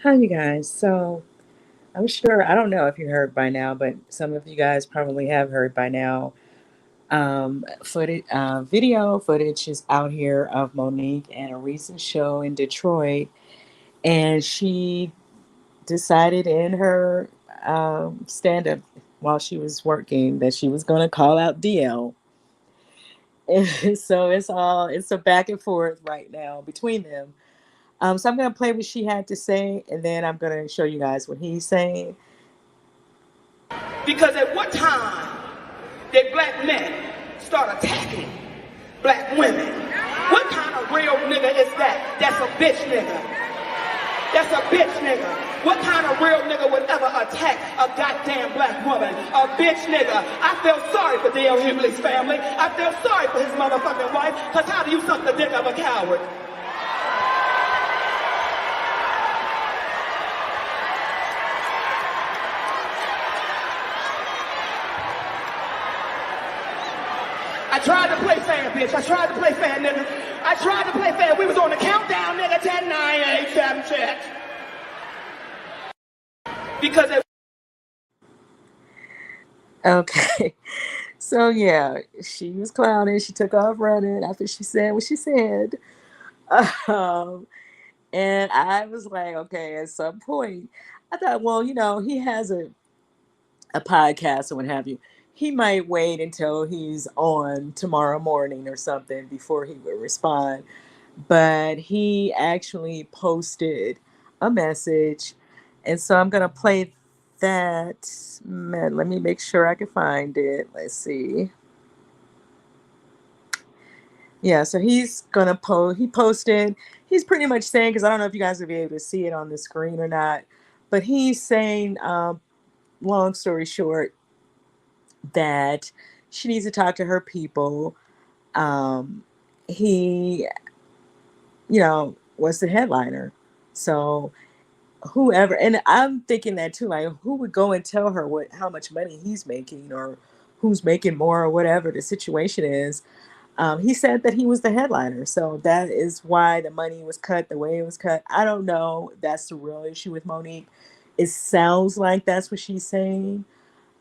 Hi, you guys. So I'm sure, I don't know if you heard by now, but some of you guys probably have heard by now. Video footage is out here of Monique and a recent show in Detroit. And she decided in her stand up while she was working that she was going to call out DL. And so it's a back and forth right now between them. So I'm going to play what she had to say, and then I'm going to show you guys what he's saying. Because at what time did black men start attacking black women? What kind of real nigga is that? That's a bitch nigga. That's a bitch nigga. What kind of real nigga would ever attack a goddamn black woman? A bitch nigga. I feel sorry for D.L. Hughley's family. I feel sorry for his motherfucking wife, because how do you suck the dick of a coward? I tried to play fair, bitch. I tried to play fair, nigga. I tried to play fair. We was on the countdown, nigga. 10, 9, 8, 7, 6. Because it... Okay. So yeah, she was clowning. She took off running after she said what she said. Um, and I was like, okay, at some point, I thought, well, he has a podcast or what have you. He might wait until he's on tomorrow morning or something before he would respond. But he actually posted a message. And so I'm going to play that. Man, let me make sure I can find it. Let's see. Yeah, so he's going to he posted, he's pretty much saying, because I don't know if you guys will be able to see it on the screen or not, but he's saying, long story short, that she needs to talk to her people. He, was the headliner. So whoever, and I'm thinking that too, like who would go and tell her how much money he's making or who's making more or whatever the situation is. He said that he was the headliner, so that is why the money was cut the way it was cut. I don't know. That's the real issue with Monique. It sounds like that's what she's saying.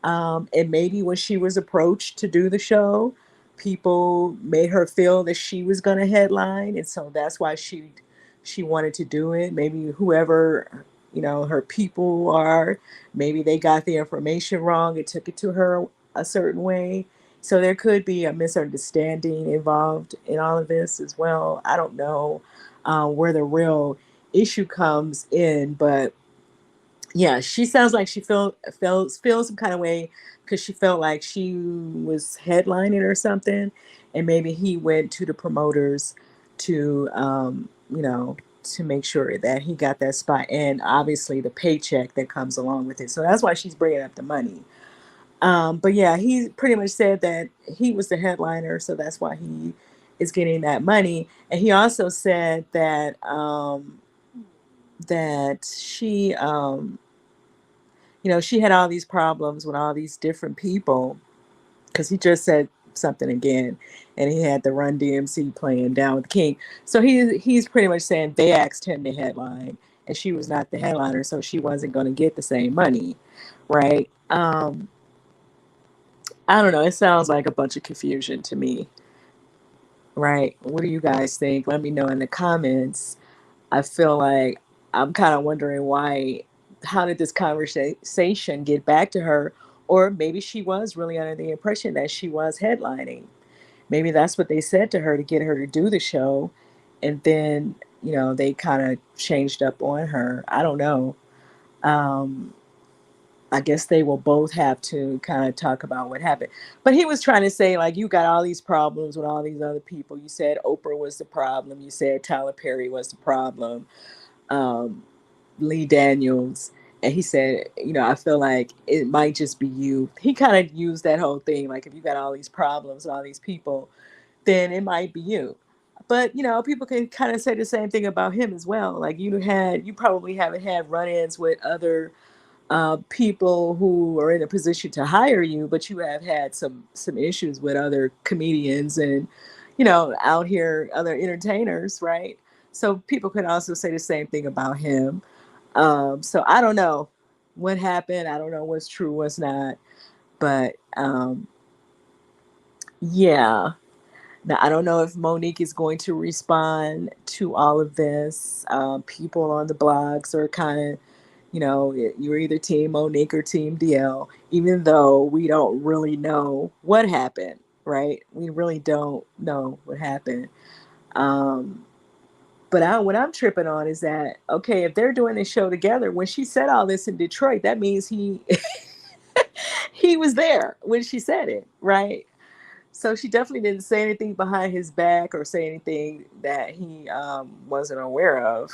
And maybe when she was approached to do the show, people made her feel that she was going to headline, and so that's why she wanted to do it. Maybe whoever her people are, maybe they got the information wrong and took it to her a certain way. So there could be a misunderstanding involved in all of this as well. I don't know where the real issue comes in, but yeah, she sounds like she feels some kind of way because she felt like she was headlining or something, and maybe he went to the promoters to to make sure that he got that spot, and obviously the paycheck that comes along with it. So that's why she's bringing up the money. But yeah, he pretty much said that he was the headliner, so that's why he is getting that money. And he also said that she she had all these problems with all these different people, because he just said something again, and he had the Run DMC playing Down with the King. So he's pretty much saying they asked him to headline, and she was not the headliner, so she wasn't going to get the same money, right? I don't know. It sounds like a bunch of confusion to me, right? What do you guys think? Let me know in the comments. I feel like I'm kind of wondering why, how did this conversation get back to her? Or maybe she was really under the impression that she was headlining. Maybe that's what they said to her to get her to do the show. And then, they kind of changed up on her. I don't know. Um, I guess they will both have to kind of talk about what happened. But he was trying to say, like, you got all these problems with all these other people. You said Oprah was the problem. You said Tyler Perry was the problem. Um, Lee Daniels. And he said, I feel like it might just be you. He kind of used that whole thing. Like, if you got all these problems, all these people, then it might be you. But, people can kind of say the same thing about him as well. Like, you probably haven't had run-ins with other people who are in a position to hire you, but you have had some issues with other comedians and out here other entertainers, right? So people can also say the same thing about him. So I don't know what happened. I don't know what's true, what's not. But yeah. Now, I don't know if Monique is going to respond to all of this. People on the blogs are kind of, you're either Team Monique or Team DL, even though we don't really know what happened, right? We really don't know what happened. Um, but what I'm tripping on is that, okay, if they're doing this show together, when she said all this in Detroit, that means he was there when she said it, right? So she definitely didn't say anything behind his back or say anything that he wasn't aware of.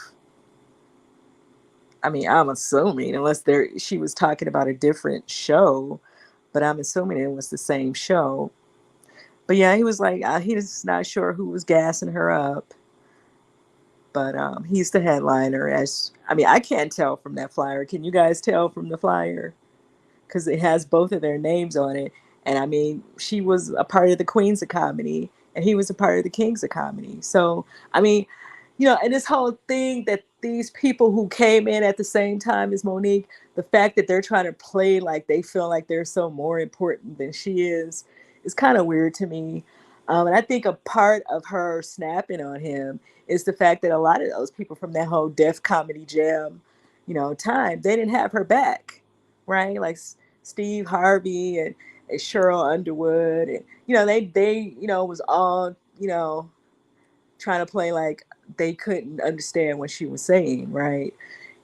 I mean, I'm assuming, unless she was talking about a different show, but I'm assuming it was the same show. But yeah, he was like, he's not sure who was gassing her up, but he's the headliner. As I mean, I can't tell from that flyer. Can you guys tell from the flyer? Because it has both of their names on it. And I mean, she was a part of the Queens of Comedy, and he was a part of the Kings of Comedy. So, I mean, and this whole thing that these people who came in at the same time as Monique, the fact that they're trying to play like they feel like they're so more important than she is kind of weird to me. And I think a part of her snapping on him is the fact that a lot of those people from that whole Def Comedy Jam, time, they didn't have her back, right? Like Steve Harvey and Cheryl Underwood, and they was all trying to play like they couldn't understand what she was saying, right?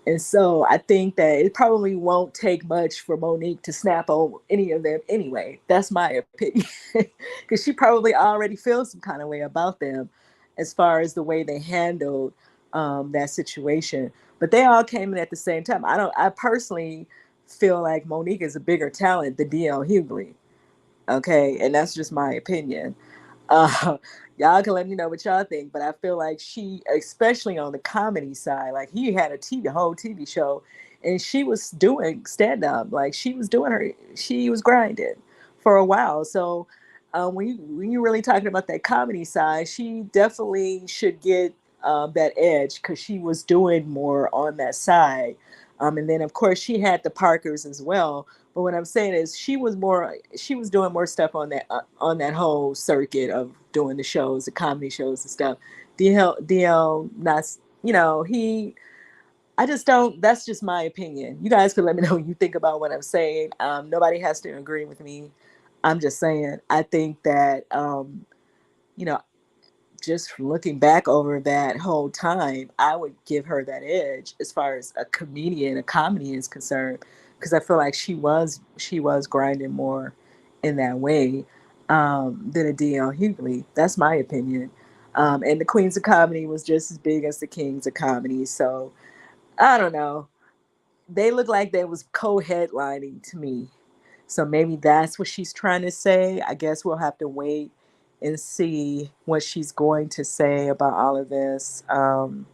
And so I think that it probably won't take much for Monique to snap on any of them anyway. That's my opinion. Because she probably already feels some kind of way about them as far as the way they handled that situation. But they all came in at the same time. I personally feel like Monique is a bigger talent than DL Hughley. Okay. And that's just my opinion. Uh, y'all can let me know what y'all think, but I feel like she, especially on the comedy side, like he had a whole TV show, and she was doing stand up, like she was grinding for a while. So when you're really talking about that comedy side, she definitely should get that edge because she was doing more on that side. And then of course she had the Parkers as well. But what I'm saying is she was doing more stuff on that whole circuit of doing the shows, the comedy shows and stuff. DL not, he, I just don't, that's just my opinion. You guys can let me know what you think about what I'm saying. Nobody has to agree with me. I'm just saying, I think that, you know, just looking back over that whole time, I would give her that edge as far as a comedy is concerned, because I feel like she was grinding more in that way than a D.L. Hughley. That's my opinion. And the Queens of Comedy was just as big as the Kings of Comedy. So I don't know. They look like they was co-headlining to me. So maybe that's what she's trying to say. I guess we'll have to wait and see what she's going to say about all of this. You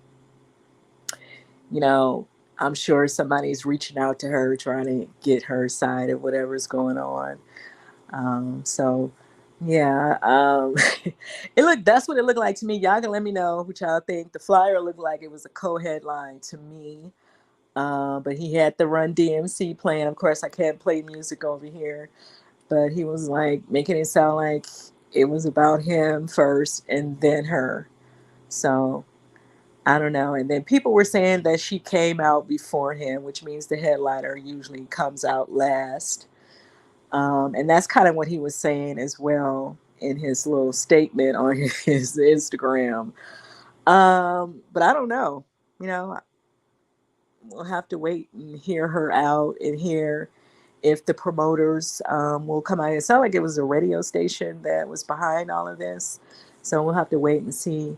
know, I'm sure somebody's reaching out to her trying to get her side of whatever's going on. So yeah, that's what it looked like to me. Y'all can let me know what y'all think. The flyer looked like it was a co-headline to me. But he had the Run DMC playing. Of course, I can't play music over here, but he was like making it sound like it was about him first and then her. So I don't know. And then people were saying that she came out before him, which means the headliner usually comes out last. And that's kind of what he was saying as well in his little statement on his Instagram. But I don't know. You know, we'll have to wait and hear her out and hear if the promoters will come out. It sounded like it was a radio station that was behind all of this. So we'll have to wait and see,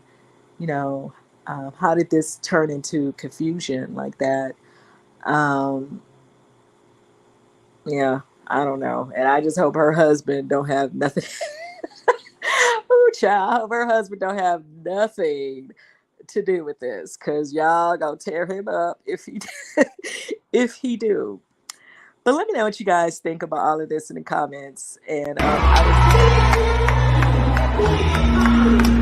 you know, how did this turn into confusion like that? Um, yeah, I don't know. And I just hope her husband don't have nothing. Ooh, child, I hope her husband don't have nothing to do with this, because y'all gonna tear him up if he if he do. But let me know what you guys think about all of this in the comments. And I was